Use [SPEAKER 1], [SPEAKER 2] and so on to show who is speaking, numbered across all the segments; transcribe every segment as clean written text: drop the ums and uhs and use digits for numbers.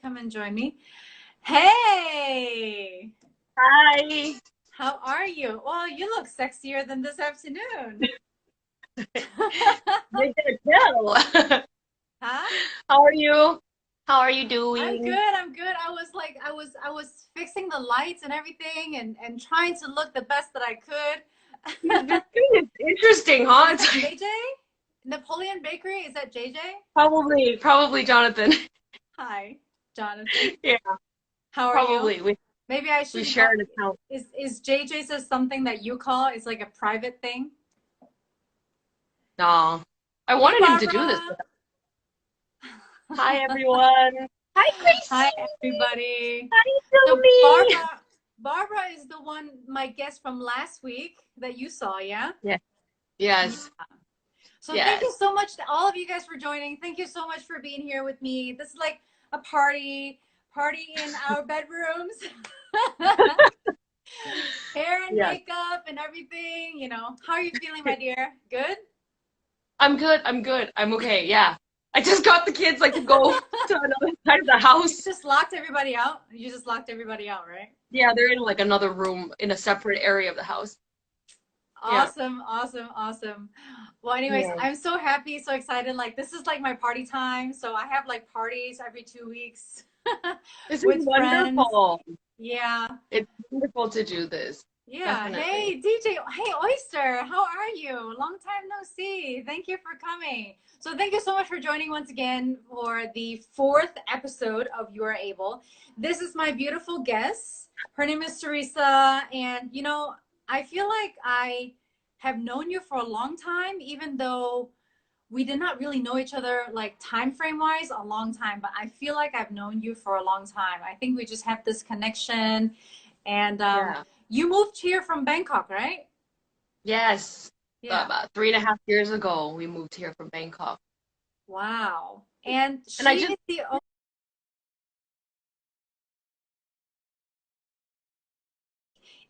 [SPEAKER 1] come and join me. Hey,
[SPEAKER 2] Hi.
[SPEAKER 1] how are you? Well, you look sexier than this afternoon.
[SPEAKER 2] You can tell.
[SPEAKER 1] Huh?
[SPEAKER 2] How are you? How are you
[SPEAKER 1] I'm good.
[SPEAKER 2] doing?
[SPEAKER 1] I'm good. I was fixing the lights and everything and trying to look the best that I
[SPEAKER 2] You've
[SPEAKER 1] could.
[SPEAKER 2] been It's interesting, huh?
[SPEAKER 1] Is
[SPEAKER 2] It's
[SPEAKER 1] that
[SPEAKER 2] like,
[SPEAKER 1] JJ? Napoleon Bakery? Is that JJ?
[SPEAKER 2] probably Jonathan.
[SPEAKER 1] Hi, Jonathan.
[SPEAKER 2] Yeah,
[SPEAKER 1] How are you?
[SPEAKER 2] probably. We
[SPEAKER 1] Maybe I
[SPEAKER 2] we
[SPEAKER 1] shouldn't call.
[SPEAKER 2] share an account.
[SPEAKER 1] Is JJ says something that you call? It's like a private thing.
[SPEAKER 2] No, I
[SPEAKER 1] Hey,
[SPEAKER 2] wanted him to do this
[SPEAKER 1] Barbara.
[SPEAKER 2] with us. Hi, everyone. Hi,
[SPEAKER 1] Hi,
[SPEAKER 2] Gracie.
[SPEAKER 1] everybody.
[SPEAKER 2] Hi,
[SPEAKER 1] So
[SPEAKER 2] Tony.
[SPEAKER 1] Barbara is the one, my guest from last week that you saw, yeah?
[SPEAKER 2] Yes,
[SPEAKER 1] Yeah.
[SPEAKER 2] yes,
[SPEAKER 1] So thank you
[SPEAKER 2] yes.
[SPEAKER 1] so much to all of you guys for joining. Thank you so much for being here with me. This is like a party in our bedrooms. Hair and
[SPEAKER 2] Yes.
[SPEAKER 1] makeup and everything, you know. How are you feeling, my dear? Good?
[SPEAKER 2] I'm good. I'm good. I'm okay. Yeah. I just got the kids like to go to another side of the
[SPEAKER 1] You
[SPEAKER 2] house.
[SPEAKER 1] just locked everybody out? You just locked everybody out, right?
[SPEAKER 2] Yeah, they're in like another room in a separate area of the house. Yeah.
[SPEAKER 1] Awesome, awesome, awesome. Well, anyways,
[SPEAKER 2] Yeah.
[SPEAKER 1] I'm so happy, so excited. Like, this is like my party time. So I have like parties every 2 weeks
[SPEAKER 2] This is
[SPEAKER 1] with friends.
[SPEAKER 2] wonderful.
[SPEAKER 1] Yeah.
[SPEAKER 2] It's wonderful to do this.
[SPEAKER 1] Yeah.
[SPEAKER 2] Definitely.
[SPEAKER 1] Hey, DJ. Hey, Oyster. How are you? Long time no see. Thank you for coming. So, thank you so much for joining once again for the fourth episode of You Are Able. This is my beautiful guest. Her name is Sureesa. And, I feel like I have known you for a long time, even though we did not really know each other like time frame wise a long time, but I feel like I've known you for a long time. I think we just have this connection. And
[SPEAKER 2] Yeah.
[SPEAKER 1] you moved here from Bangkok, right?
[SPEAKER 2] Yes.
[SPEAKER 1] Yeah.
[SPEAKER 2] About 3.5 years ago, we moved here from Bangkok.
[SPEAKER 1] Wow. And
[SPEAKER 2] And I
[SPEAKER 1] she
[SPEAKER 2] just,
[SPEAKER 1] is the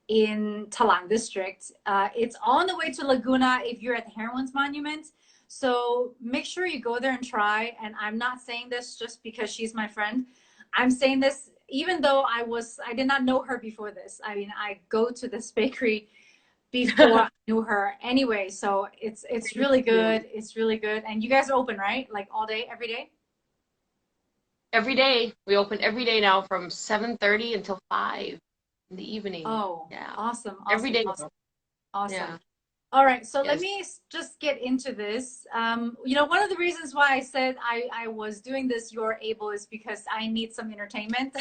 [SPEAKER 1] in Talang district. It's on the way to Laguna if you're at the Heroines Monument. So make sure you go there and try. And I'm not saying this just because she's my friend. I'm saying this even though I did not know her before this. I mean, I go to this bakery before I knew her anyway. So it's
[SPEAKER 2] thank
[SPEAKER 1] really
[SPEAKER 2] you.
[SPEAKER 1] good. It's really good. And you guys are open, right? Like all day, every day?
[SPEAKER 2] Every day, we open every day now from 7:30 until 5 in the evening.
[SPEAKER 1] Oh,
[SPEAKER 2] Yeah.
[SPEAKER 1] awesome,
[SPEAKER 2] Every
[SPEAKER 1] awesome,
[SPEAKER 2] day
[SPEAKER 1] awesome,
[SPEAKER 2] now.
[SPEAKER 1] awesome.
[SPEAKER 2] Yeah.
[SPEAKER 1] All right, so let
[SPEAKER 2] Yes.
[SPEAKER 1] me just get into this. One of the reasons why I said I was doing this, You're Able, is because I need some entertainment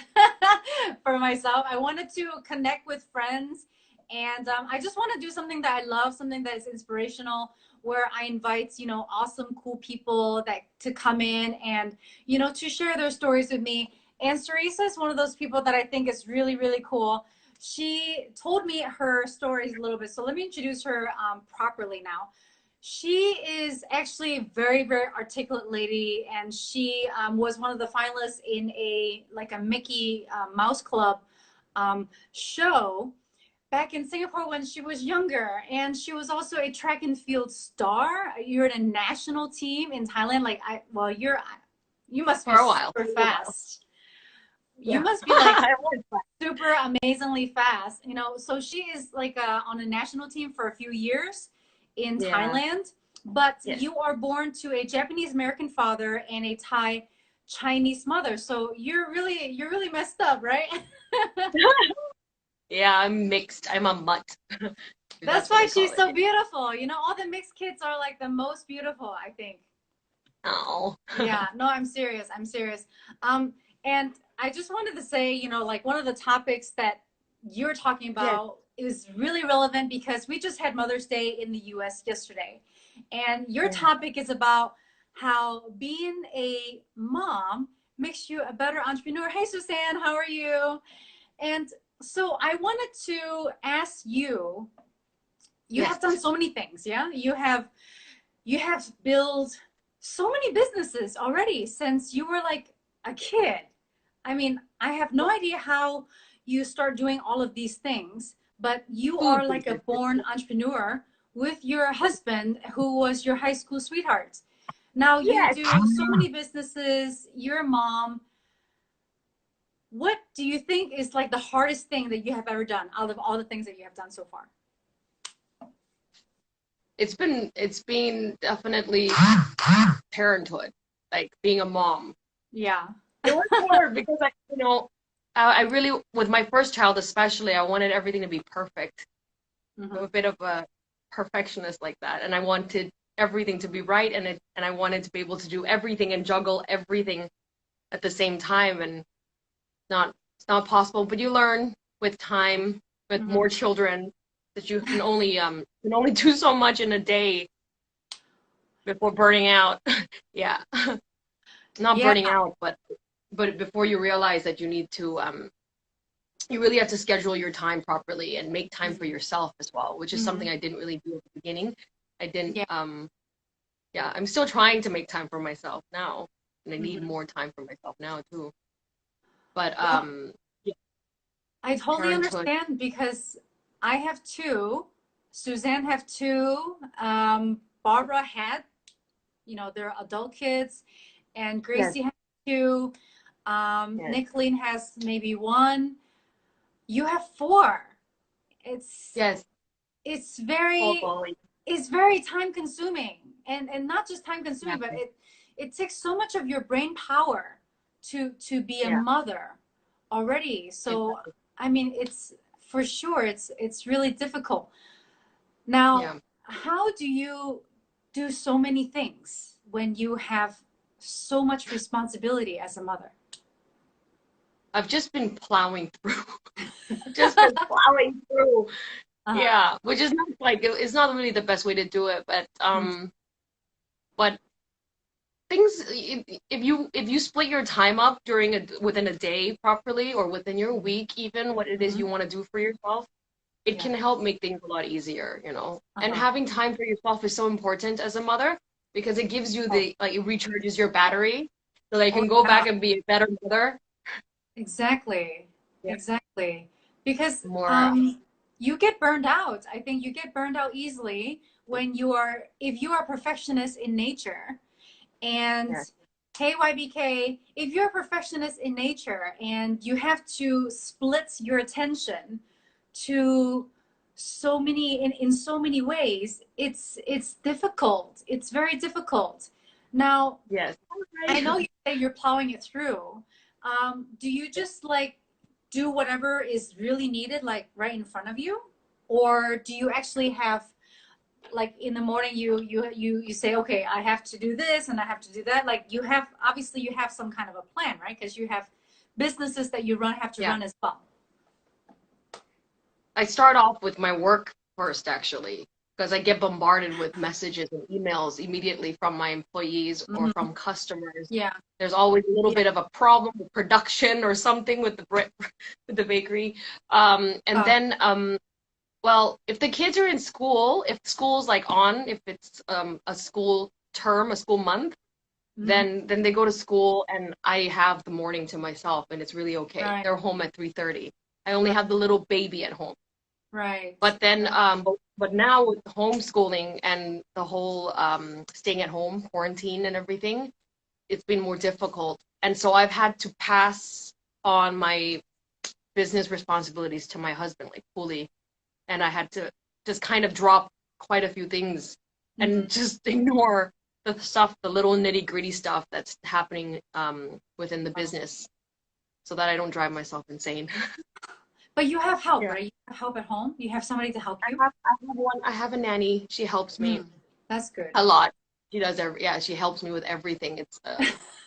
[SPEAKER 1] for myself. I wanted to connect with friends, and I just want to do something that I love, something that is inspirational, where I invite, awesome, cool people that to come in and, to share their stories with me. And Teresa is one of those people that I think is really, really cool. She told me her stories a little bit. So let me introduce her properly now. She is actually a very, very articulate lady, and she was one of the finalists in a Mickey Mouse Club show back in Singapore when she was younger. And she was also a track and field star. You're in a national team in Thailand. You must
[SPEAKER 2] For
[SPEAKER 1] be
[SPEAKER 2] a while.
[SPEAKER 1] super
[SPEAKER 2] For a while.
[SPEAKER 1] fast. You
[SPEAKER 2] Yeah.
[SPEAKER 1] must be like
[SPEAKER 2] I was,
[SPEAKER 1] super amazingly fast. So she is like on a national team for a few years in
[SPEAKER 2] yeah.
[SPEAKER 1] Thailand, but
[SPEAKER 2] Yes.
[SPEAKER 1] you are born to a Japanese American father and a Thai Chinese mother. So you're really messed up, right?
[SPEAKER 2] Yeah, I'm mixed. I'm a mutt.
[SPEAKER 1] That's
[SPEAKER 2] That's what
[SPEAKER 1] why
[SPEAKER 2] they
[SPEAKER 1] she's
[SPEAKER 2] call
[SPEAKER 1] so
[SPEAKER 2] it.
[SPEAKER 1] beautiful. All the mixed kids are like the most beautiful, I think.
[SPEAKER 2] Oh.
[SPEAKER 1] Yeah, no, I'm serious. I'm serious. And I just wanted to say, like one of the topics that you're talking
[SPEAKER 2] Yes.
[SPEAKER 1] about is really relevant because we just had Mother's Day in the US yesterday. And your
[SPEAKER 2] Yeah.
[SPEAKER 1] topic is about how being a mom makes you a better entrepreneur. Hey, Suzanne, how are you? And so I wanted to ask you, you
[SPEAKER 2] Yes.
[SPEAKER 1] have done so many things, yeah? You have built so many businesses already since you were like a kid. I mean, I have no idea how you start doing all of these things, but you
[SPEAKER 2] Food
[SPEAKER 1] are like a
[SPEAKER 2] business.
[SPEAKER 1] born entrepreneur with your husband who was your high school sweetheart. Now you
[SPEAKER 2] Yes.
[SPEAKER 1] do so many businesses, you're a mom. what do you think is like the hardest thing that you have ever done out of all the things that you have done so far?
[SPEAKER 2] It's been definitely parenthood, like being a mom.
[SPEAKER 1] Yeah.
[SPEAKER 2] It was hard because I really, with my first child especially, I wanted everything to be perfect. I'm
[SPEAKER 1] Hmm.
[SPEAKER 2] a bit of a perfectionist like that, and I wanted everything to be right, and I wanted to be able to do everything and juggle everything at the same time, and not it's not possible. But you learn with time, with more
[SPEAKER 1] Hmm.
[SPEAKER 2] children, that you can only do so much in a day before burning out. Yeah, not
[SPEAKER 1] Yeah.
[SPEAKER 2] burning out, but before you realize that you really have to schedule your time properly and make time for yourself as well, which is something
[SPEAKER 1] Hmm.
[SPEAKER 2] I didn't really do at the beginning. I didn't,
[SPEAKER 1] Yeah.
[SPEAKER 2] yeah, I'm still trying to make time for myself now, and I need
[SPEAKER 1] Hmm.
[SPEAKER 2] more time for myself now too. But
[SPEAKER 1] Well,
[SPEAKER 2] yeah,
[SPEAKER 1] I totally
[SPEAKER 2] parenthood,
[SPEAKER 1] understand because I have two. Suzanne have two. Barbara had, they're adult kids, and
[SPEAKER 2] yes,
[SPEAKER 1] Gracie has two.
[SPEAKER 2] yes,
[SPEAKER 1] Nicolene has maybe one. You have four. It's
[SPEAKER 2] yes,
[SPEAKER 1] it's
[SPEAKER 2] all
[SPEAKER 1] very
[SPEAKER 2] going,
[SPEAKER 1] it's very time consuming, and not just time
[SPEAKER 2] yeah,
[SPEAKER 1] consuming, but it takes so much of your brain power to be a
[SPEAKER 2] yeah,
[SPEAKER 1] mother already. So
[SPEAKER 2] exactly,
[SPEAKER 1] I mean, it's for sure it's really difficult. Now,
[SPEAKER 2] yeah.
[SPEAKER 1] how do you do so many things when you have so much responsibility as a mother?
[SPEAKER 2] I've just been plowing through. I've just been plowing through.
[SPEAKER 1] Uh-huh.
[SPEAKER 2] Yeah, which is not it's not really the best way to do it, but things if you split your time up within a day properly, or within your week, even what it is
[SPEAKER 1] Mhm.
[SPEAKER 2] you want to do for yourself, it
[SPEAKER 1] Yeah.
[SPEAKER 2] can help make things a lot easier. And
[SPEAKER 1] Uh-huh.
[SPEAKER 2] having time for yourself is so important as a mother, because it gives you
[SPEAKER 1] Oh,
[SPEAKER 2] it recharges your battery so that you
[SPEAKER 1] oh
[SPEAKER 2] can go
[SPEAKER 1] yeah.
[SPEAKER 2] back and be a better mother.
[SPEAKER 1] Exactly.
[SPEAKER 2] Yeah,
[SPEAKER 1] Exactly. Because
[SPEAKER 2] more.
[SPEAKER 1] you get burned out. I think you get burned out easily when if you are a perfectionist in nature. And
[SPEAKER 2] Yeah,
[SPEAKER 1] hey, YBK, if you're a perfectionist in nature and you have to split your attention to in so many ways, it's difficult. It's very difficult. Now,
[SPEAKER 2] yes.
[SPEAKER 1] I know
[SPEAKER 2] Hi.
[SPEAKER 1] you say you're plowing it through. Do you just like do whatever is really needed, like right in front of you, or do you actually have like in the morning you say, okay, I have to do this and I have to do that. Like you have obviously you have some kind of a plan, right? Because you have businesses that you have to
[SPEAKER 2] Yeah.
[SPEAKER 1] run as well.
[SPEAKER 2] I start off with my work first, actually, because I get bombarded with messages and emails immediately from my employees or
[SPEAKER 1] Hmm.
[SPEAKER 2] from customers.
[SPEAKER 1] Yeah.
[SPEAKER 2] There's always a little
[SPEAKER 1] Yeah.
[SPEAKER 2] bit of a problem with production or something with the with the bakery. And
[SPEAKER 1] Uh,
[SPEAKER 2] then, well, if the kids are in school, if school's like on, if it's a school term, a school month,
[SPEAKER 1] mhm.
[SPEAKER 2] then they go to school and I have the morning to myself, and it's really okay.
[SPEAKER 1] Right.
[SPEAKER 2] They're home at 3:30. I only
[SPEAKER 1] Right.
[SPEAKER 2] have the little baby at home.
[SPEAKER 1] Right.
[SPEAKER 2] But then,
[SPEAKER 1] Right.
[SPEAKER 2] but now with homeschooling and the whole staying at home quarantine and everything, it's been more difficult. And so I've had to pass on my business responsibilities to my husband, like fully. And I had to just kind of drop quite a few things
[SPEAKER 1] Hmm.
[SPEAKER 2] and just ignore the stuff, the little nitty gritty stuff that's happening within the business, so that I don't drive myself insane.
[SPEAKER 1] But you have help,
[SPEAKER 2] Yeah.
[SPEAKER 1] right? You have help at home. You have somebody to help you.
[SPEAKER 2] I have a nanny. She helps me
[SPEAKER 1] Mm, that's good.
[SPEAKER 2] a lot. She does yeah, she helps me with everything.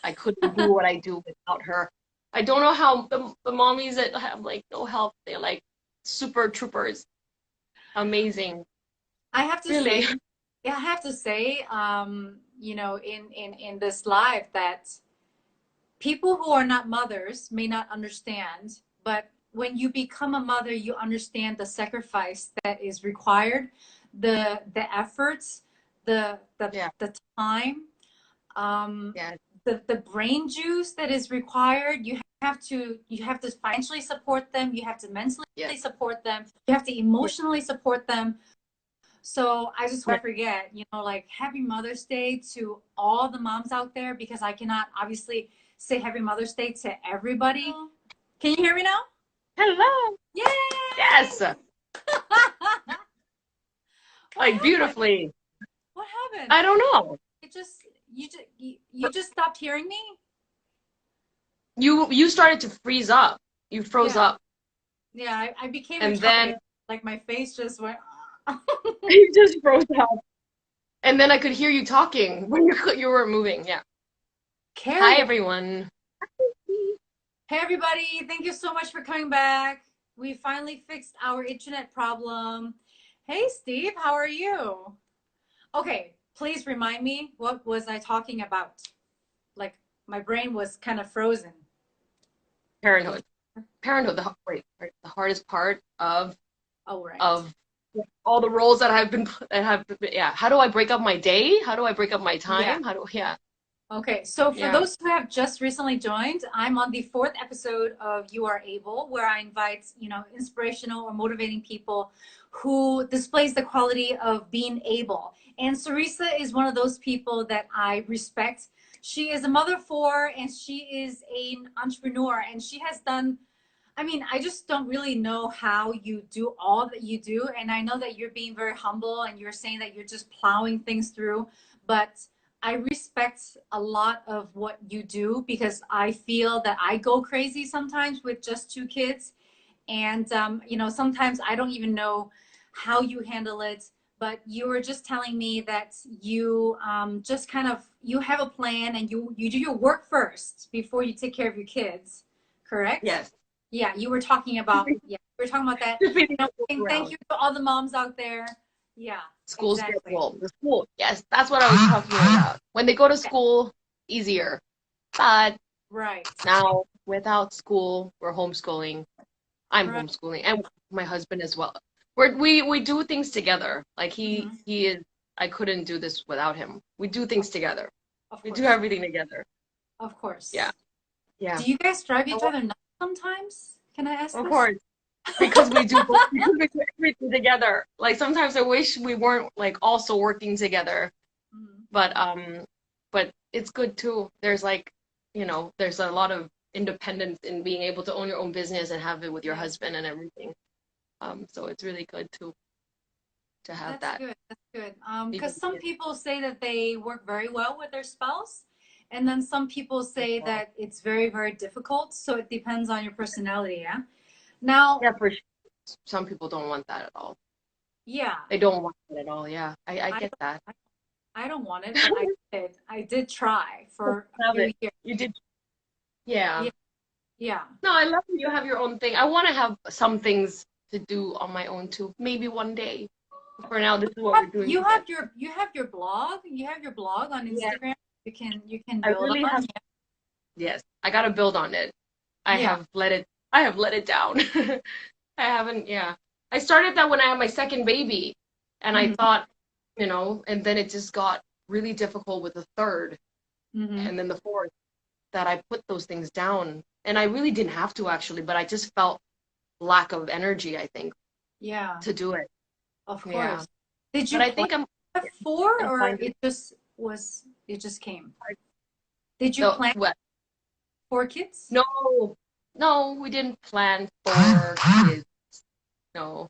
[SPEAKER 2] I couldn't do what I do without her. I don't know how the mommies that have like no help, they're like super troopers. Amazing.
[SPEAKER 1] I have to say,
[SPEAKER 2] Really.
[SPEAKER 1] yeah, I have to say, in this life that people who are not mothers may not understand, but when you become a mother, you understand the sacrifice that is required, the efforts, the
[SPEAKER 2] Yeah.
[SPEAKER 1] the time, um,
[SPEAKER 2] Yeah.
[SPEAKER 1] the brain juice that is required. You have to financially support them. You have to mentally
[SPEAKER 2] Yes.
[SPEAKER 1] support them. You have to
[SPEAKER 2] Yeah.
[SPEAKER 1] emotionally support them. So I just
[SPEAKER 2] Yeah.
[SPEAKER 1] want to forget, like Happy Mother's Day to all the moms out there because I cannot obviously say Happy Mother's Day to everybody. Can you hear me now?
[SPEAKER 2] Hello.
[SPEAKER 1] Yay!
[SPEAKER 2] Yes.
[SPEAKER 1] What
[SPEAKER 2] Like
[SPEAKER 1] happened?
[SPEAKER 2] beautifully.
[SPEAKER 1] What happened?
[SPEAKER 2] I don't know.
[SPEAKER 1] It just you just stopped hearing me?
[SPEAKER 2] You started to freeze up. You froze
[SPEAKER 1] Yeah.
[SPEAKER 2] up.
[SPEAKER 1] Yeah, I became
[SPEAKER 2] And
[SPEAKER 1] retarded.
[SPEAKER 2] then
[SPEAKER 1] Like my face just went
[SPEAKER 2] you just froze up. And then I could hear you talking when you weren't moving. Yeah. Hi
[SPEAKER 1] Carrie.
[SPEAKER 2] everyone.
[SPEAKER 1] Hey everybody, thank you so much for coming back. We finally fixed our internet problem. Hey Steve, how are you? Okay, please remind me, what was I talking about? Like my brain was kind of frozen.
[SPEAKER 2] Parenthood. Parenthood. The hardest part
[SPEAKER 1] Oh, right.
[SPEAKER 2] of all the roles that yeah. How do I break up my day? How do I break up my
[SPEAKER 1] Yeah.
[SPEAKER 2] time? Yeah.
[SPEAKER 1] Okay, so for
[SPEAKER 2] Yeah.
[SPEAKER 1] those who have just recently joined, I'm on the fourth episode of You Are Able, where I invite, inspirational or motivating people who displays the quality of being able. And Sureesa is one of those people that I respect. She is a mother of four and she is an entrepreneur and she has done, I mean, I just don't really know how you do all that you do. And I know that you're being very humble and you're saying that you're just plowing things through, but I respect a lot of what you do because I feel that I go crazy sometimes with just two kids. And, sometimes I don't even know how you handle it. But you were just telling me that you just kind of, you have a plan and you do your work first before you take care of your kids, correct?
[SPEAKER 2] Yes.
[SPEAKER 1] Yeah, you were talking about, yeah, we were talking about that.
[SPEAKER 2] Just being
[SPEAKER 1] And thank you to all the moms out there. Yeah,
[SPEAKER 2] School
[SPEAKER 1] exactly.
[SPEAKER 2] schedule. The school. Yes, that's what I was talking about. When they go to school, easier. But
[SPEAKER 1] Right.
[SPEAKER 2] now without school, we're homeschooling. I'm
[SPEAKER 1] Right.
[SPEAKER 2] homeschooling, and my husband as well. We do things together. Like
[SPEAKER 1] Mhm.
[SPEAKER 2] he is. I couldn't do this without him. We do things together.
[SPEAKER 1] Of
[SPEAKER 2] We do
[SPEAKER 1] course.
[SPEAKER 2] everything together.
[SPEAKER 1] Of
[SPEAKER 2] Yeah.
[SPEAKER 1] course.
[SPEAKER 2] Yeah.
[SPEAKER 1] Do you guys drive
[SPEAKER 2] I
[SPEAKER 1] each other nuts sometimes? Can I ask
[SPEAKER 2] Of
[SPEAKER 1] this?
[SPEAKER 2] course. Because we do everything together. Like sometimes I wish we weren't like also working together.
[SPEAKER 1] Mhm.
[SPEAKER 2] But it's good too. There's like, there's a lot of independence in being able to own your own business and have it with your
[SPEAKER 1] Yeah,
[SPEAKER 2] husband and everything. So it's really good to have
[SPEAKER 1] that's
[SPEAKER 2] that.
[SPEAKER 1] good. That's good.
[SPEAKER 2] Even
[SPEAKER 1] Because some people say that they work very well with their spouse, and then some people say that it's very, very difficult. So it depends on your personality, yeah? Now,
[SPEAKER 2] yeah, for sure. Some people don't want that at all.
[SPEAKER 1] yeah,
[SPEAKER 2] They don't want it at all. Yeah, I
[SPEAKER 1] I
[SPEAKER 2] get that.
[SPEAKER 1] don't, I don't want it, but I did. I did try for a
[SPEAKER 2] Have
[SPEAKER 1] few
[SPEAKER 2] it.
[SPEAKER 1] years.
[SPEAKER 2] You did. Yeah.
[SPEAKER 1] Yeah, yeah.
[SPEAKER 2] No, I love that you have your own thing. I want to have some things to do on my own too. Maybe one day. For now, this is what we're doing together.
[SPEAKER 1] You have your blog. You have your blog on
[SPEAKER 2] Yeah,
[SPEAKER 1] Instagram. You can
[SPEAKER 2] I
[SPEAKER 1] build
[SPEAKER 2] really
[SPEAKER 1] on.
[SPEAKER 2] have. Yes, I gotta build on it. I
[SPEAKER 1] Yeah.
[SPEAKER 2] have let it. I have let it down. I haven't. Yeah, I started that when I had my second baby, and I
[SPEAKER 1] Mm-hmm.
[SPEAKER 2] thought, and then it just got really difficult with the third,
[SPEAKER 1] Mm-hmm.
[SPEAKER 2] and then the fourth. That I put those things down, and I really didn't have to actually, but I just felt lack of energy. I think
[SPEAKER 1] Yeah.
[SPEAKER 2] to do it.
[SPEAKER 1] Of
[SPEAKER 2] Yeah,
[SPEAKER 1] course. Did
[SPEAKER 2] but
[SPEAKER 1] you
[SPEAKER 2] I
[SPEAKER 1] plan
[SPEAKER 2] think I'm.
[SPEAKER 1] that four
[SPEAKER 2] I'm
[SPEAKER 1] or
[SPEAKER 2] finding
[SPEAKER 1] it just came? Did you
[SPEAKER 2] no.
[SPEAKER 1] plan
[SPEAKER 2] What?
[SPEAKER 1] 4 kids?
[SPEAKER 2] No, no, we didn't plan for kids. No,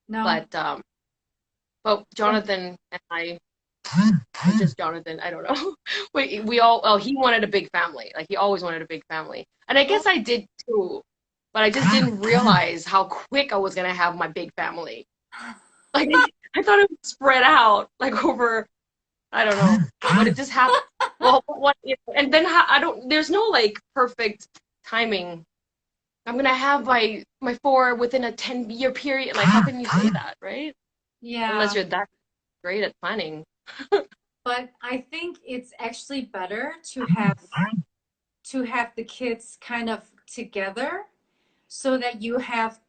[SPEAKER 1] No.
[SPEAKER 2] but Jonathan and I, or just Jonathan, I don't know. We all, oh, he wanted a big family. Like he always wanted a big family, and I
[SPEAKER 1] Oh,
[SPEAKER 2] guess I did too. But I just didn't realize how quick I was gonna have my big family. Like I thought it would spread out like over, I don't know, but it just happened. Well, and then I don't. There's no like perfect timing. I'm gonna have my four within a 10-year period. Like, how can you say that, right? Unless
[SPEAKER 1] yeah.
[SPEAKER 2] you're that great at planning.
[SPEAKER 1] But I think it's actually better to have the kids kind of together so that you have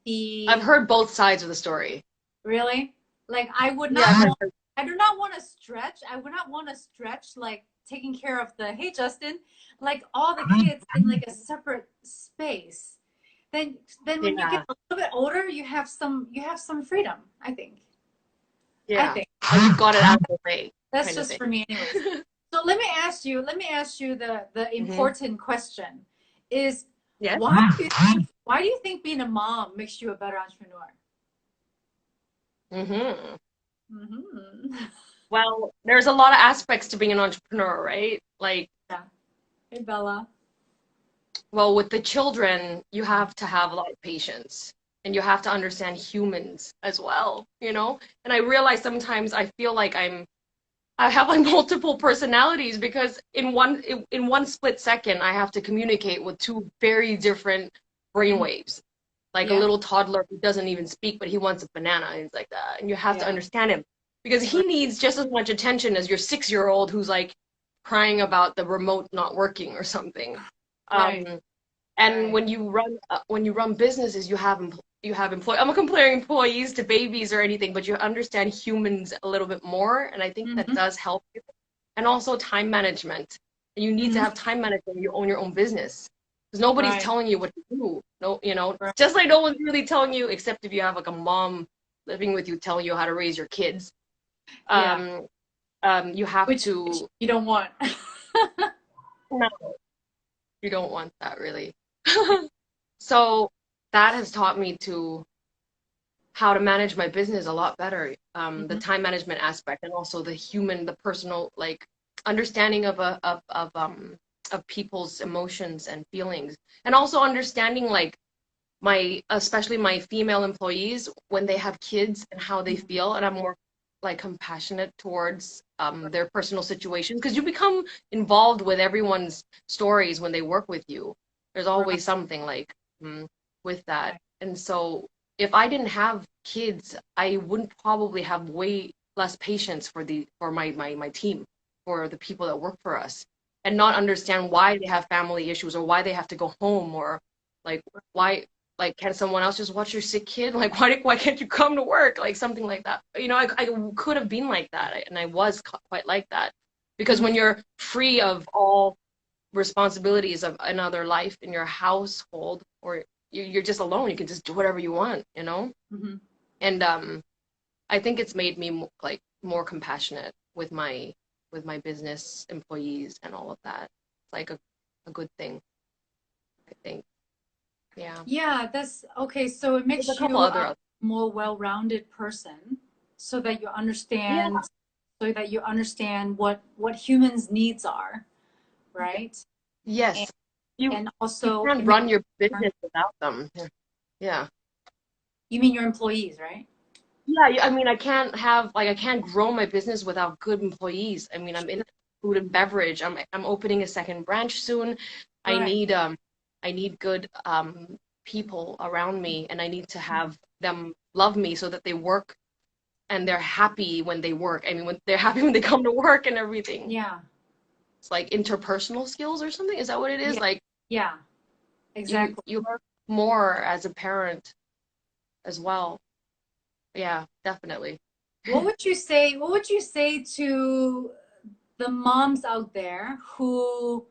[SPEAKER 2] I've
[SPEAKER 1] the
[SPEAKER 2] heard both sides of the story.
[SPEAKER 1] really like
[SPEAKER 2] Yeah, I've heard.
[SPEAKER 1] I do not want to stretch. I would not want to stretch like taking care of the hey Justin, like all the kids in like a separate space. Then when you get
[SPEAKER 2] Yeah,
[SPEAKER 1] a little bit older, you have some freedom, I think. I
[SPEAKER 2] yeah.
[SPEAKER 1] think.
[SPEAKER 2] Like you've got it out of the way,
[SPEAKER 1] That's
[SPEAKER 2] kind of
[SPEAKER 1] just
[SPEAKER 2] thing.
[SPEAKER 1] for me anyways. So let me ask you the
[SPEAKER 2] hmm
[SPEAKER 1] important question is
[SPEAKER 2] Yes.
[SPEAKER 1] Why do you think being a mom makes you a better entrepreneur?
[SPEAKER 2] Mm-hmm.
[SPEAKER 1] Mm-hmm.
[SPEAKER 2] Well, there's a lot of aspects to being an entrepreneur, right? Like,
[SPEAKER 1] Yeah. Hey, Bella.
[SPEAKER 2] well, with the children, you have to have a lot of patience and you have to understand humans as well, you know? And I realize sometimes I feel like I have like multiple personalities because in one split second I have to communicate with two very different
[SPEAKER 1] Mhm.
[SPEAKER 2] brainwaves. Like a
[SPEAKER 1] Yeah.
[SPEAKER 2] little toddler who doesn't even speak, but he wants a banana. And it's like that. And you have to
[SPEAKER 1] Yeah.
[SPEAKER 2] understand him because he
[SPEAKER 1] Right.
[SPEAKER 2] needs just as much attention as your 6-year old who's like crying about the remote not working or something.
[SPEAKER 1] Right.
[SPEAKER 2] Um, and
[SPEAKER 1] Right.
[SPEAKER 2] when you run businesses, you have employees. I'm not comparing employees to babies or anything, but you understand humans a little bit more, and I think that
[SPEAKER 1] Mm-hmm.
[SPEAKER 2] does help you. And also time management. And you need to
[SPEAKER 1] Mm-hmm.
[SPEAKER 2] have time management when you own your own business. Because nobody's
[SPEAKER 1] Right.
[SPEAKER 2] telling you what to do. No,
[SPEAKER 1] Right.
[SPEAKER 2] just like no one's really telling you, except if you have like a mom living with you telling you how to raise your kids.
[SPEAKER 1] Yeah.
[SPEAKER 2] Um, you have
[SPEAKER 1] Which
[SPEAKER 2] to,
[SPEAKER 1] you don't want.
[SPEAKER 2] no, you don't want that really. So that has taught me to how to manage my business a lot better. The
[SPEAKER 1] Mhm.
[SPEAKER 2] time management aspect and also the human, the personal, like understanding of people's emotions and feelings, and also understanding like especially my female employees when they have kids and how they
[SPEAKER 1] Mhm.
[SPEAKER 2] feel, and I'm more like compassionate towards their personal situations because you become involved with everyone's stories when they work with you. There's
[SPEAKER 1] Right.
[SPEAKER 2] always something like mm, with that,
[SPEAKER 1] Right.
[SPEAKER 2] and so if I didn't have kids, I wouldn't probably have way less patience for my team, for the people that work for us, and not understand why they have family issues or why they have to go home or like why like can someone else just watch your sick kid like why can't you come to work like something like that, I could have been like that and I was quite like that because when
[SPEAKER 1] Mhm.
[SPEAKER 2] you're free of all responsibilities of another life in your household or you're just alone, you can just do whatever you want.
[SPEAKER 1] Mhm.
[SPEAKER 2] And I think it's made me like more compassionate with my business employees and all of that. It's like a good thing, I think. Yeah,
[SPEAKER 1] Yeah, that's okay. So it
[SPEAKER 2] there's a
[SPEAKER 1] makes
[SPEAKER 2] couple
[SPEAKER 1] you
[SPEAKER 2] other
[SPEAKER 1] a more well-rounded person, so that you
[SPEAKER 2] yeah.
[SPEAKER 1] understand, what humans' needs are, right? And
[SPEAKER 2] Yes, you
[SPEAKER 1] and
[SPEAKER 2] you
[SPEAKER 1] also
[SPEAKER 2] can't
[SPEAKER 1] it makes
[SPEAKER 2] run your business without them. Yeah.
[SPEAKER 1] you mean your employees, right?
[SPEAKER 2] Yeah, I mean, I can't grow my business without good employees. I mean, I'm in food and beverage. I'm opening a second branch soon. I
[SPEAKER 1] Right.
[SPEAKER 2] need I need good people around me and I need to have them love me so that they work and they're happy when they work. I mean, when they're happy when they come to work and everything.
[SPEAKER 1] Yeah.
[SPEAKER 2] It's like interpersonal skills or something. Is that what it is?
[SPEAKER 1] Yeah.
[SPEAKER 2] Like
[SPEAKER 1] Yeah. Exactly.
[SPEAKER 2] you learn more as a parent as well. Yeah, definitely.
[SPEAKER 1] What would you say to the moms out there who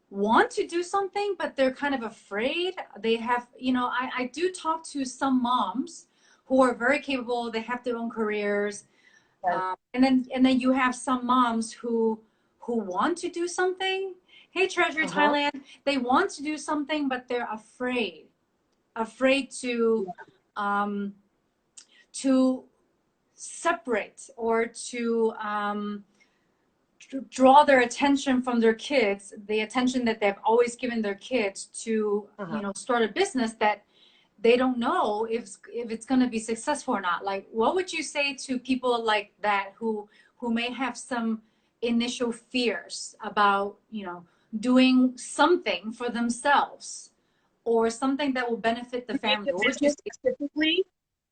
[SPEAKER 1] want to do something, but they're kind of afraid? They have, I do talk to some moms who are very capable. They have their own careers.
[SPEAKER 2] Yes.
[SPEAKER 1] And then you have some moms who want to do something. Hey, Treasure
[SPEAKER 2] Uh-huh.
[SPEAKER 1] Thailand, they want to do something, but they're afraid um, to separate or to draw their attention from their kids, the attention that they've always given their kids to,
[SPEAKER 2] Uh-huh.
[SPEAKER 1] start a business that they don't know if it's going to be successful or not. Like, what would you say to people like that who may have some initial fears about, doing something for themselves or something that will benefit the
[SPEAKER 2] You mean
[SPEAKER 1] family?
[SPEAKER 2] the
[SPEAKER 1] What would you
[SPEAKER 2] business
[SPEAKER 1] say?
[SPEAKER 2] specifically,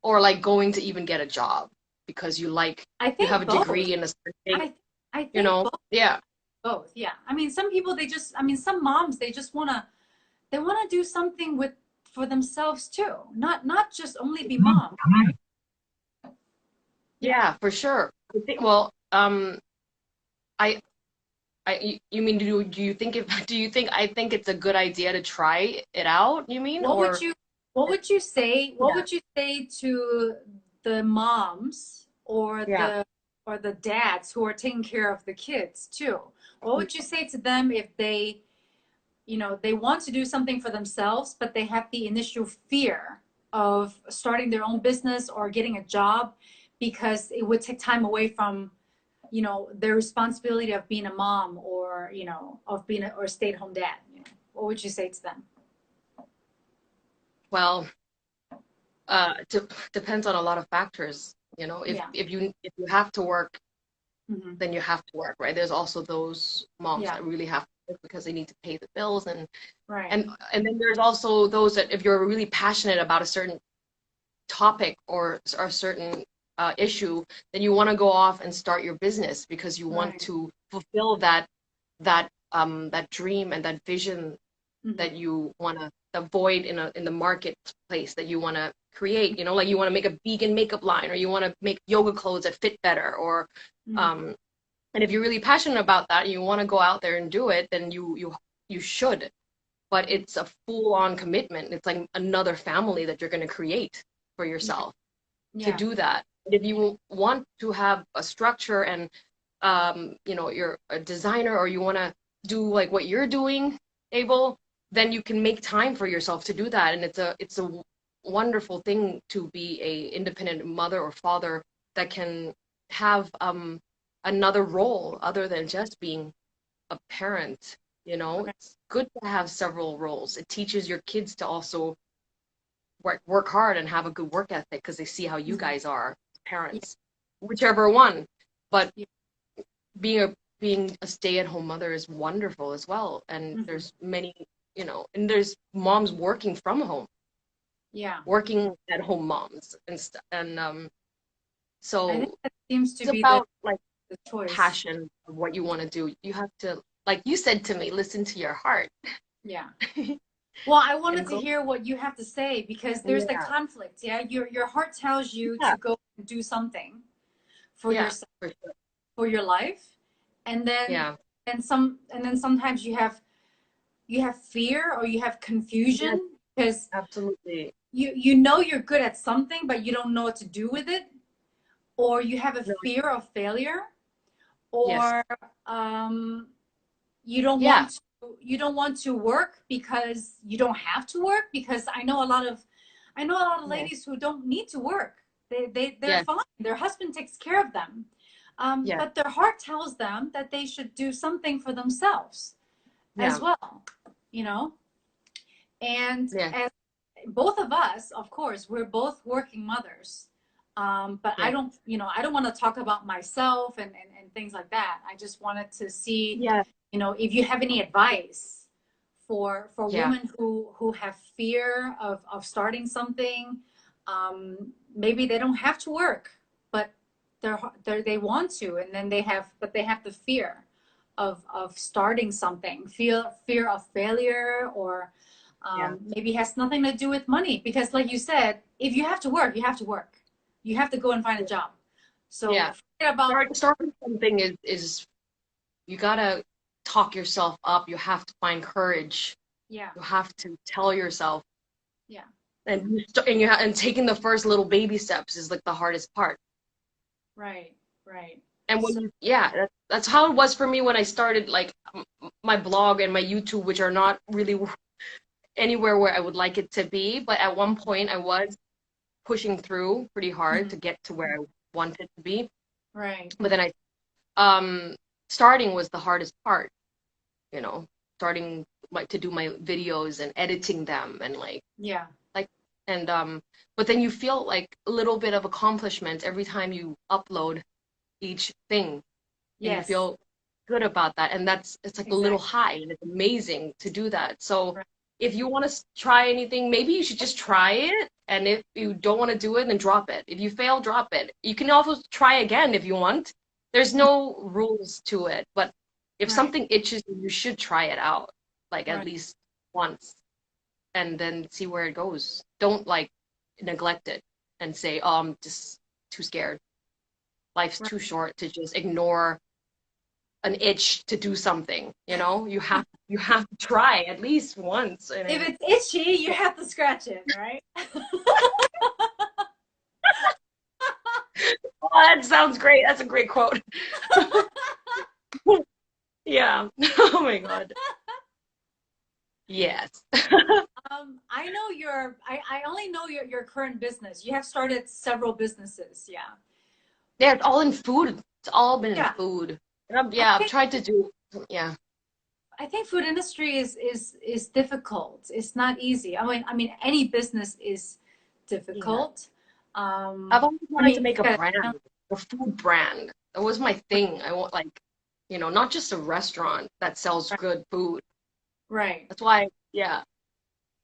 [SPEAKER 2] or like going to even get a job because
[SPEAKER 1] I
[SPEAKER 2] you have
[SPEAKER 1] think
[SPEAKER 2] a
[SPEAKER 1] both.
[SPEAKER 2] degree in a certain thing,
[SPEAKER 1] I
[SPEAKER 2] you
[SPEAKER 1] think
[SPEAKER 2] know? Yeah.
[SPEAKER 1] both. Yeah. I mean, some people, some moms, they just they want to do something with for themselves too, not just only be mom, right? Yeah.
[SPEAKER 2] Yeah, for sure. I think, well, I you mean do you think if do you think I think it's a good idea to try it out, you mean?
[SPEAKER 1] what would
[SPEAKER 2] Or
[SPEAKER 1] you what
[SPEAKER 2] yeah.
[SPEAKER 1] would you say to the moms
[SPEAKER 2] Yeah.
[SPEAKER 1] or the dads who are taking care of the kids too? What would you say to them if you know, they want to do something for themselves, but they have the initial fear of starting their own business or getting a job because it would take time away from, you know, their responsibility of being a mom or, you know, of being or a stay-at-home dad. You know, what would you say to them?
[SPEAKER 2] Well, depends on a lot of factors. You know,
[SPEAKER 1] Yeah.
[SPEAKER 2] if you have to work,
[SPEAKER 1] Hmm.
[SPEAKER 2] then you have to work, right? There's also those moms
[SPEAKER 1] Yeah.
[SPEAKER 2] that really have to work because they need to pay the bills,
[SPEAKER 1] Right.
[SPEAKER 2] and then there's also those that if you're really passionate about a certain topic or a certain issue, then you want to go off and start your business because you want
[SPEAKER 1] Right.
[SPEAKER 2] to fulfill that dream and that vision
[SPEAKER 1] Hmm.
[SPEAKER 2] that you want to, the void in the marketplace that you want to create. You know, like you want to make a vegan makeup line, or you want to make yoga clothes that fit better, or
[SPEAKER 1] Hmm.
[SPEAKER 2] um, and if you're really passionate about that and you want to go out there and do it, then you should. But it's a full-on commitment. It's like another family that you're going to create for
[SPEAKER 1] Yeah.
[SPEAKER 2] yourself to
[SPEAKER 1] Yeah.
[SPEAKER 2] do that. If you want to have a structure and you know, you're a designer or you want to do like what you're doing, Abel, then you can make time for yourself to do that. And it's a wonderful thing to be a independent mother or father that can have another role other than just being a parent. You know,
[SPEAKER 1] Right.
[SPEAKER 2] it's good to have several roles. It teaches your kids to also work hard and have a good work ethic because they see how you
[SPEAKER 1] Mhm.
[SPEAKER 2] guys are
[SPEAKER 1] Yeah.
[SPEAKER 2] parents, whichever one. But
[SPEAKER 1] Yeah.
[SPEAKER 2] being a stay-at-home mother is wonderful as well. And
[SPEAKER 1] Hmm.
[SPEAKER 2] there's many, you know, and there's moms working from home,
[SPEAKER 1] Yeah.
[SPEAKER 2] working at home moms and
[SPEAKER 1] I think
[SPEAKER 2] so
[SPEAKER 1] that seems to
[SPEAKER 2] it's
[SPEAKER 1] be the
[SPEAKER 2] about like
[SPEAKER 1] choice.
[SPEAKER 2] passion of what you want to do. You have to, like you said to me, listen to your heart
[SPEAKER 1] Yeah. Well, I wanted
[SPEAKER 2] and
[SPEAKER 1] to
[SPEAKER 2] go.
[SPEAKER 1] hear what you have to say because there's the
[SPEAKER 2] Yeah,
[SPEAKER 1] conflict. Yeah. Your heart tells you
[SPEAKER 2] yeah,
[SPEAKER 1] to go and do something for
[SPEAKER 2] yeah,
[SPEAKER 1] yourself,
[SPEAKER 2] for sure.
[SPEAKER 1] for your life. And then
[SPEAKER 2] Yeah,
[SPEAKER 1] and then sometimes you have fear or you have
[SPEAKER 2] yes,
[SPEAKER 1] confusion because
[SPEAKER 2] absolutely.
[SPEAKER 1] you know you're good at something but you don't know what to do with it, or you have a
[SPEAKER 2] No,
[SPEAKER 1] fear of failure,
[SPEAKER 2] yes,
[SPEAKER 1] or you don't
[SPEAKER 2] yeah,
[SPEAKER 1] want to work because you don't have to work, because I know a lot of
[SPEAKER 2] yes,
[SPEAKER 1] ladies who don't need to work. They're
[SPEAKER 2] yes,
[SPEAKER 1] fine, their husband takes care of them,
[SPEAKER 2] yes,
[SPEAKER 1] but their heart tells them that they should do something for themselves as
[SPEAKER 2] yeah,
[SPEAKER 1] well, you know. And
[SPEAKER 2] yeah,
[SPEAKER 1] as both of us, of course, we're both working mothers. But I
[SPEAKER 2] yeah,
[SPEAKER 1] don't, you know, I don't want to talk about myself and things like that. I just wanted to see,
[SPEAKER 2] yeah,
[SPEAKER 1] you know, if you have any advice for
[SPEAKER 2] yeah,
[SPEAKER 1] women who have fear of starting something. Maybe they don't have to work, but they want to, and then they have the fear of starting something, fear of failure, or
[SPEAKER 2] yeah,
[SPEAKER 1] maybe it has nothing to do with money, because like you said, if you have to work, you have to work. You have to go and find a job. So
[SPEAKER 2] yeah.
[SPEAKER 1] forget about.
[SPEAKER 2] Starting something is you gotta talk yourself up. You have to find courage.
[SPEAKER 1] Yeah.
[SPEAKER 2] You have to tell yourself,
[SPEAKER 1] Yeah.
[SPEAKER 2] and and taking the first little baby steps is like the hardest part.
[SPEAKER 1] Right. Right.
[SPEAKER 2] And when
[SPEAKER 1] So
[SPEAKER 2] yeah, that's how it was for me when I started like my blog and my YouTube, which are not really anywhere where I would like it to be. But at one point, I was pushing through pretty hard
[SPEAKER 1] mhm.
[SPEAKER 2] to get to where I wanted to be.
[SPEAKER 1] Right.
[SPEAKER 2] But then um, starting was the hardest part, you know, starting like to do my videos and editing them and
[SPEAKER 1] Yeah.
[SPEAKER 2] like and but then you feel like a little bit of accomplishment every time you upload each thing and you
[SPEAKER 1] Yes.
[SPEAKER 2] feel good about that, and it's like a little
[SPEAKER 1] Exactly.
[SPEAKER 2] high and it's amazing to do that. So
[SPEAKER 1] Right.
[SPEAKER 2] if you want to try anything, maybe you should just try it, and if you don't want to do it, then drop it. If you fail, drop it. You can also try again if you want. There's no rules to it, but if
[SPEAKER 1] Right.
[SPEAKER 2] something itches you should try it out, like at
[SPEAKER 1] Right.
[SPEAKER 2] least once, and then see where it goes. Don't like neglect it and say, "Oh, I'm just too scared. Life's
[SPEAKER 1] Right.
[SPEAKER 2] too short to just ignore an itch to do something." You know, you have to try at least once. I
[SPEAKER 1] If
[SPEAKER 2] mean,
[SPEAKER 1] it's itchy, you have to scratch it, right?
[SPEAKER 2] oh, that sounds great. That's a great quote. Yeah. Oh my God. Yes.
[SPEAKER 1] I know I only know your current business. You have started several businesses. Yeah.
[SPEAKER 2] Yeah, it's all in food. It's all been in
[SPEAKER 1] Yeah.
[SPEAKER 2] food.
[SPEAKER 1] I
[SPEAKER 2] Yeah, I've
[SPEAKER 1] think
[SPEAKER 2] tried to do, yeah,
[SPEAKER 1] I think food industry is difficult. It's not easy. I mean any business is
[SPEAKER 2] yeah.
[SPEAKER 1] difficult.
[SPEAKER 2] I've always
[SPEAKER 1] I
[SPEAKER 2] wanted
[SPEAKER 1] mean
[SPEAKER 2] to
[SPEAKER 1] you
[SPEAKER 2] make a
[SPEAKER 1] gotta,
[SPEAKER 2] brand, a food brand. That was my thing. I want like, not just a restaurant that sells
[SPEAKER 1] right,
[SPEAKER 2] good food.
[SPEAKER 1] right.
[SPEAKER 2] That's why, yeah,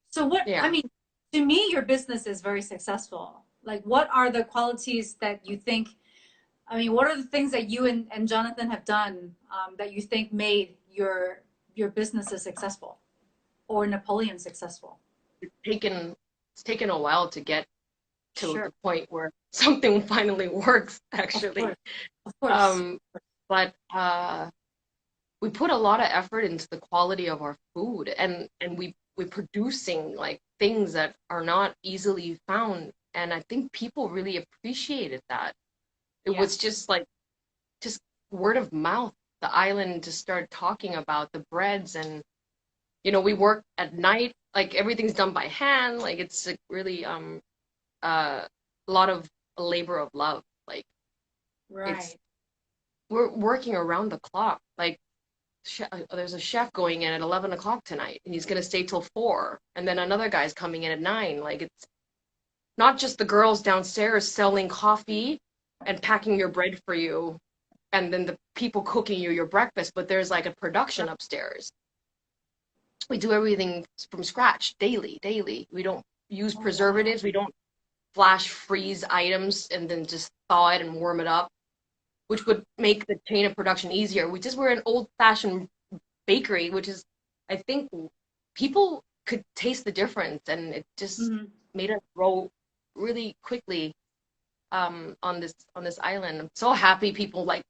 [SPEAKER 1] So what I
[SPEAKER 2] yeah.
[SPEAKER 1] mean, to me, your business is very successful. Like what are the qualities that you think, I mean, what are the things that you and Jonathan have done that you think made your businesses successful or Napoleon successful?
[SPEAKER 2] It's taken it's taken a while to get to
[SPEAKER 1] Sure.
[SPEAKER 2] the point where something finally works,
[SPEAKER 1] Of course.
[SPEAKER 2] actually.
[SPEAKER 1] Of course.
[SPEAKER 2] Um, but we put a lot of effort into the quality of our food, and we're producing like things that are not easily found, and I think people really appreciated that. It was
[SPEAKER 1] Yes.
[SPEAKER 2] just like just word of mouth. The island just started talking about the breads, and we work at night, like everything's done by hand, like it's like really a lot of labor of love. Like it's
[SPEAKER 1] Right.
[SPEAKER 2] we're working around the clock. Like there's a chef going in at 11 o'clock tonight, and he's gonna stay till 4, and then another guy's coming in at 9. Like it's not just the girls downstairs selling coffee and packing your bread for you, and then the people cooking you your breakfast, but there's like a production upstairs. We do everything from scratch daily, daily. We don't use
[SPEAKER 1] Oh, wow.
[SPEAKER 2] preservatives. We don't flash freeze items and then just thaw it and warm it up, which would make the chain of production easier. We're an old-fashioned bakery, which is, I think, people could taste the difference, and it just
[SPEAKER 1] Mhm.
[SPEAKER 2] made us grow really quickly on this island. I'm so happy people like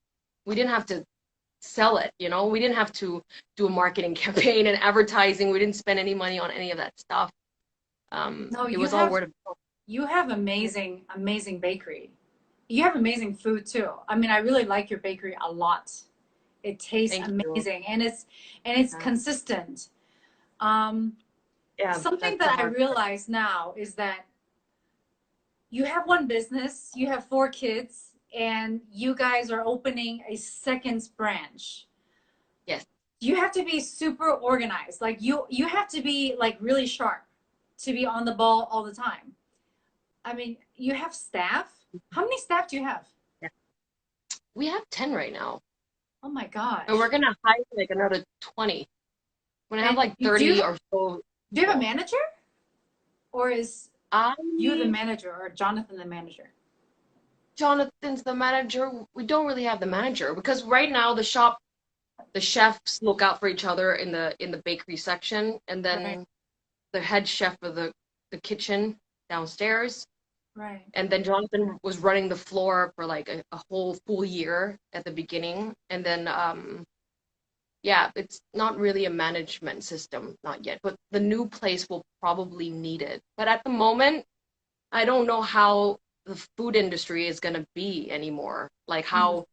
[SPEAKER 2] we didn't have to sell it, we didn't have to do a marketing campaign and advertising. We didn't spend any money on any of that stuff.
[SPEAKER 1] No,
[SPEAKER 2] It was all word of mouth.
[SPEAKER 1] you have amazing, amazing bakery. You have amazing food too. I mean, I really like your bakery a lot. It tastes
[SPEAKER 2] Thank you.
[SPEAKER 1] amazing and it's
[SPEAKER 2] Yeah,
[SPEAKER 1] consistent. Um,
[SPEAKER 2] yeah,
[SPEAKER 1] something
[SPEAKER 2] that's the
[SPEAKER 1] that I
[SPEAKER 2] hard part.
[SPEAKER 1] realize now is that you have one business, you have four kids, and you guys are opening a second branch.
[SPEAKER 2] Yes.
[SPEAKER 1] You have to be super organized. Like you have to be like really sharp to be on the ball all the time. I mean, you have staff. How many staff do you have?
[SPEAKER 2] Yeah. We have 10 right now,
[SPEAKER 1] Oh my
[SPEAKER 2] and we're
[SPEAKER 1] gosh.
[SPEAKER 2] gonna hire like another 20. We're gonna have
[SPEAKER 1] And
[SPEAKER 2] like
[SPEAKER 1] you
[SPEAKER 2] 30 or so
[SPEAKER 1] do you have a
[SPEAKER 2] people.
[SPEAKER 1] manager or is you the
[SPEAKER 2] I
[SPEAKER 1] manager or Jonathan the manager?
[SPEAKER 2] Jonathan's the manager. We don't really have the manager because right now the chefs look out for each other in the bakery section, and
[SPEAKER 1] Right,
[SPEAKER 2] then the head chef of the kitchen downstairs.
[SPEAKER 1] right.
[SPEAKER 2] And then Jonathan was running the floor for like a whole full year at the beginning. And then, yeah, it's not really a management system, not yet, but the new place will probably need it. But at the moment, I don't know how the food industry is going to be anymore. Like
[SPEAKER 1] Mhm,
[SPEAKER 2] how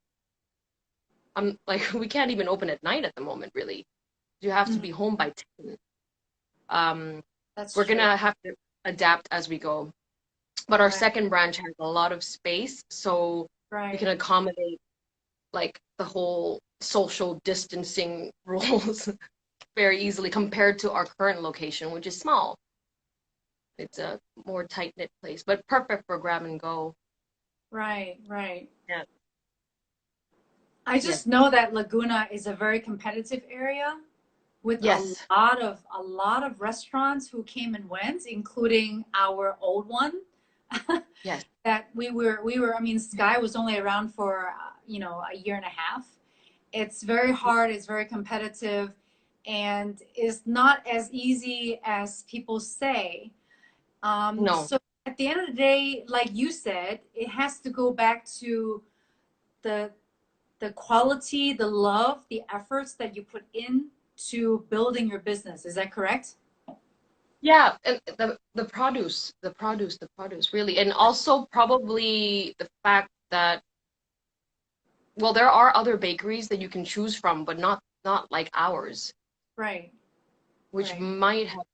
[SPEAKER 2] I'm like we can't even open at night at the moment, really. You have to
[SPEAKER 1] mhm.
[SPEAKER 2] be home by 10. Um,
[SPEAKER 1] That's
[SPEAKER 2] we're
[SPEAKER 1] true.
[SPEAKER 2] gonna have to adapt as we go. But our
[SPEAKER 1] Right,
[SPEAKER 2] second branch has a lot of space, so we can
[SPEAKER 1] right.
[SPEAKER 2] accommodate like the whole social distancing rules very easily compared to our current location, which is small. It's a more tight-knit place, but perfect for grab and go.
[SPEAKER 1] Right, right.
[SPEAKER 2] Yeah.
[SPEAKER 1] I
[SPEAKER 2] Yes.
[SPEAKER 1] just know that Laguna is a very competitive area with
[SPEAKER 2] Yes.
[SPEAKER 1] a lot of restaurants who came and went, including our old one.
[SPEAKER 2] Yes.
[SPEAKER 1] That we were. I mean, Sky was only around for a year and a half. It's very hard. It's very competitive, and it's not as easy as people say.
[SPEAKER 2] No.
[SPEAKER 1] So at the end of the day, like you said, it has to go back to the the quality, the love, the efforts that you put in to building your business. Is that correct?
[SPEAKER 2] Yeah, and the produce, really, and also probably the fact that well, there are other bakeries that you can choose from, but not like ours.
[SPEAKER 1] Right.
[SPEAKER 2] which
[SPEAKER 1] Right.
[SPEAKER 2] might have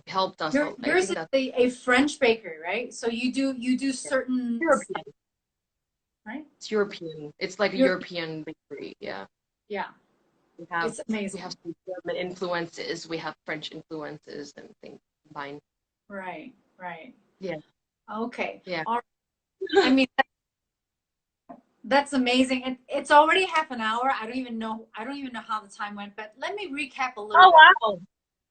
[SPEAKER 2] helped us out. I
[SPEAKER 1] Yours
[SPEAKER 2] think
[SPEAKER 1] is
[SPEAKER 2] that's
[SPEAKER 1] a French bakery, right? So you do certain,
[SPEAKER 2] European.
[SPEAKER 1] right?
[SPEAKER 2] It's European. It's like a
[SPEAKER 1] You're,
[SPEAKER 2] European bakery. Yeah.
[SPEAKER 1] yeah,
[SPEAKER 2] We have
[SPEAKER 1] it's
[SPEAKER 2] we have
[SPEAKER 1] amazing.
[SPEAKER 2] some German influences, we have French influences and things combined.
[SPEAKER 1] Right, right.
[SPEAKER 2] Yeah,
[SPEAKER 1] Okay.
[SPEAKER 2] yeah.
[SPEAKER 1] All right. I mean, that's amazing. And it's already half an hour. I don't even know how the time went, but let me recap a little
[SPEAKER 2] Oh
[SPEAKER 1] bit.
[SPEAKER 2] wow.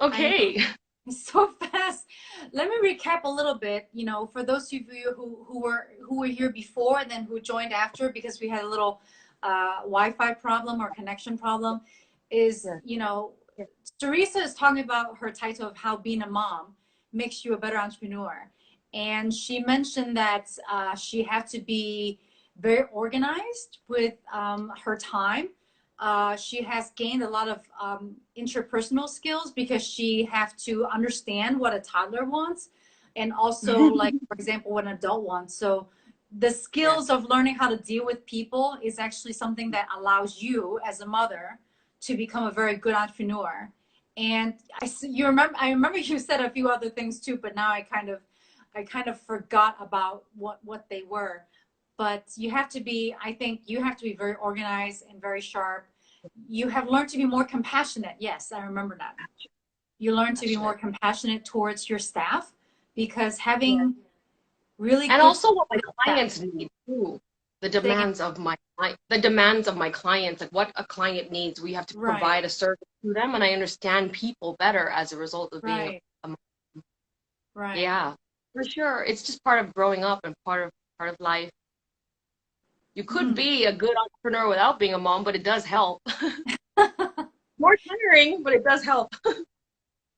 [SPEAKER 1] I know
[SPEAKER 2] Okay.
[SPEAKER 1] it's so fast. Let me recap a little bit, you know, for those of you who were here before and then who joined after because we had a little Wi-Fi problem or connection problem is,
[SPEAKER 2] Yeah.
[SPEAKER 1] you know,
[SPEAKER 2] Yeah.
[SPEAKER 1] Teresa is talking about her title of how being a mom makes you a better entrepreneur. And she mentioned that she had to be very organized with her time. She has gained a lot of interpersonal skills because she have to understand what a toddler wants and also like for example what an adult wants. So the
[SPEAKER 2] Yeah.
[SPEAKER 1] skills of learning how to deal with people is actually something that allows you as a mother to become a very good entrepreneur. And I remember you said a few other things too, but now I kind of forgot about what they were. But you have to be, I think you have to be very organized and very sharp. You have learned to be more compassionate. Yes, I remember that. You learn to be more
[SPEAKER 2] Passionate.
[SPEAKER 1] compassionate towards your staff because
[SPEAKER 2] Yeah.
[SPEAKER 1] having really
[SPEAKER 2] And
[SPEAKER 1] good
[SPEAKER 2] also what my
[SPEAKER 1] staff.
[SPEAKER 2] clients need too.
[SPEAKER 1] Say again.
[SPEAKER 2] The demands of my clients, like what a client needs, we have to
[SPEAKER 1] Right,
[SPEAKER 2] provide a service to them, and I understand people better as a result of being
[SPEAKER 1] right,
[SPEAKER 2] a
[SPEAKER 1] right.
[SPEAKER 2] yeah, for sure. It's just part of growing up and part of life. You could
[SPEAKER 1] Mm.
[SPEAKER 2] be a good entrepreneur without being a mom, but it does help. More tiring, but it does help.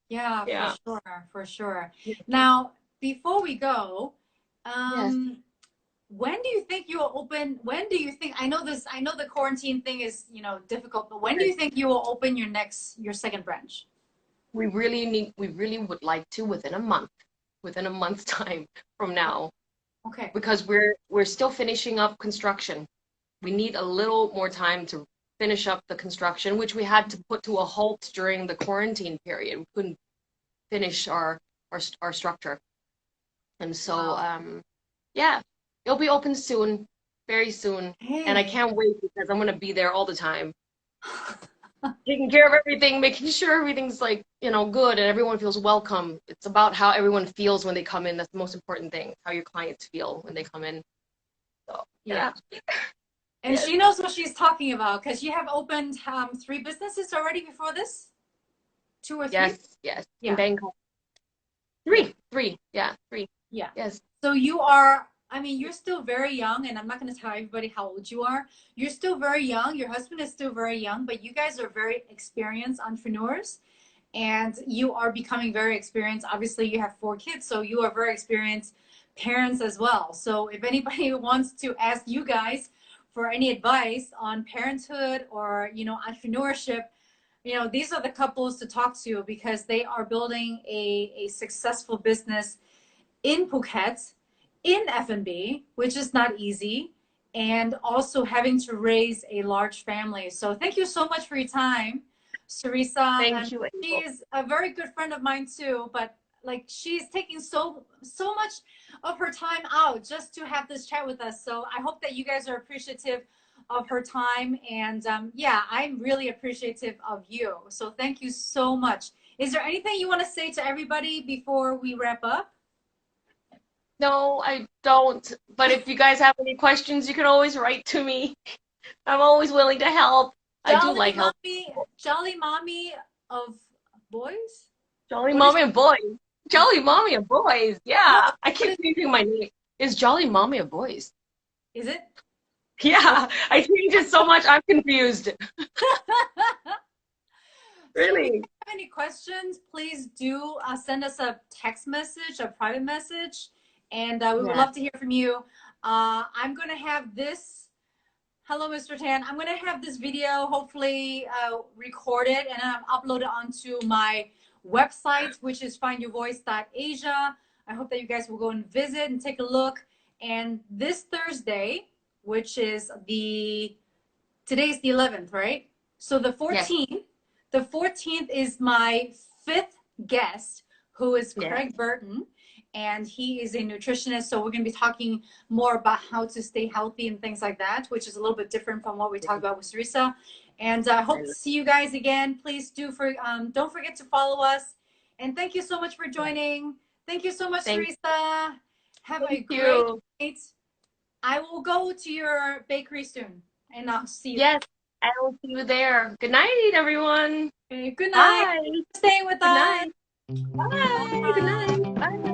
[SPEAKER 1] Yeah, for
[SPEAKER 2] Yeah.
[SPEAKER 1] sure, for sure. Now, before we go,
[SPEAKER 2] Yes.
[SPEAKER 1] um, when do you think you'll open? When do you think? I know the quarantine thing is, you know, difficult, but when do you think you will open your second branch?
[SPEAKER 2] We really would like to within a month's time from now,
[SPEAKER 1] Okay.
[SPEAKER 2] because we're still finishing up construction. We need a little more time to finish up the construction, which we had to put to a halt during the quarantine period. We couldn't finish our structure. And so,
[SPEAKER 1] Wow.
[SPEAKER 2] yeah, it'll be open soon, very soon. And I
[SPEAKER 1] Hey.
[SPEAKER 2] can't wait because I'm gonna be there all the time, taking care of everything, making sure everything's like, good and everyone feels welcome. It's about how everyone feels when they come in. That's the most important thing, how your clients feel when they come in. So,
[SPEAKER 1] Yeah.
[SPEAKER 2] yeah.
[SPEAKER 1] And
[SPEAKER 2] Yes.
[SPEAKER 1] she knows what she's talking about because you have opened three businesses already before this? Two or three?
[SPEAKER 2] Yes, yes. In
[SPEAKER 1] Yeah.
[SPEAKER 2] Bangkok.
[SPEAKER 1] Yeah.
[SPEAKER 2] Three. Yeah, three.
[SPEAKER 1] Yeah.
[SPEAKER 2] Yes.
[SPEAKER 1] So you are, I mean, you're still very young, and I'm not going to tell everybody how old you are. You're still very young. Your husband is still very young, but you guys are very experienced entrepreneurs and you are becoming very experienced. Obviously, you have four kids, so you are very experienced parents as well. So if anybody wants to ask you guys for any advice on parenthood or, you know, entrepreneurship, you know, these are the couples to talk to because they are building a successful business in Phuket, in F&B, which is not easy, and also having to raise a large family. So thank you so much for your time, Sureesa.
[SPEAKER 2] Thank
[SPEAKER 1] And
[SPEAKER 2] you,
[SPEAKER 1] she
[SPEAKER 2] Abel.
[SPEAKER 1] is a very good friend of mine too, but like she's taking so much of her time out just to have this chat with us. So I hope that you guys are appreciative of her time. And yeah, I'm really appreciative of you. So thank you so much. Is there anything you want to say to everybody before we wrap up?
[SPEAKER 2] No, I don't. But if you guys have any questions, you can always write to me. I'm always willing to help. I do like help.
[SPEAKER 1] Jolly mommy of boys.
[SPEAKER 2] Jolly
[SPEAKER 1] What is
[SPEAKER 2] Mommy and Boys. Jolly Mommy and Boys.
[SPEAKER 1] what?
[SPEAKER 2] Yeah. I
[SPEAKER 1] What
[SPEAKER 2] keep changing my name. It's Jolly Mommy and Boys.
[SPEAKER 1] is it?
[SPEAKER 2] Yeah. I change it so much, I'm confused.
[SPEAKER 1] So if you
[SPEAKER 2] Really.
[SPEAKER 1] have any questions, please do send us a text message, a private message, and we would
[SPEAKER 2] Yeah.
[SPEAKER 1] love to hear from you. I'm gonna have this. Hello, Mr. Tan. I'm gonna have this video hopefully recorded and upload it onto my website, which is findyourvoice.asia. I hope that you guys will go and visit and take a look. And this Thursday, which is today's the 11th, right? So
[SPEAKER 2] Yes.
[SPEAKER 1] the 14th is my fifth guest, who is
[SPEAKER 2] Yeah.
[SPEAKER 1] Craig Burton. And he is a nutritionist. So we're going to be talking more about how to stay healthy and things like that, which is a little bit different from what we talked about with Sureesa. And I hope to see you guys again. Please don't forget to follow us. And thank you so much for joining. Thank you so much, Sureesa. Have a great night. I will go to your bakery soon, and I'll see you.
[SPEAKER 2] Yes, I will see you there. Good night, everyone.
[SPEAKER 1] Okay, good night.
[SPEAKER 2] Bye.
[SPEAKER 1] Stay with
[SPEAKER 2] Good
[SPEAKER 1] us.
[SPEAKER 2] night. Bye. Good night. Bye.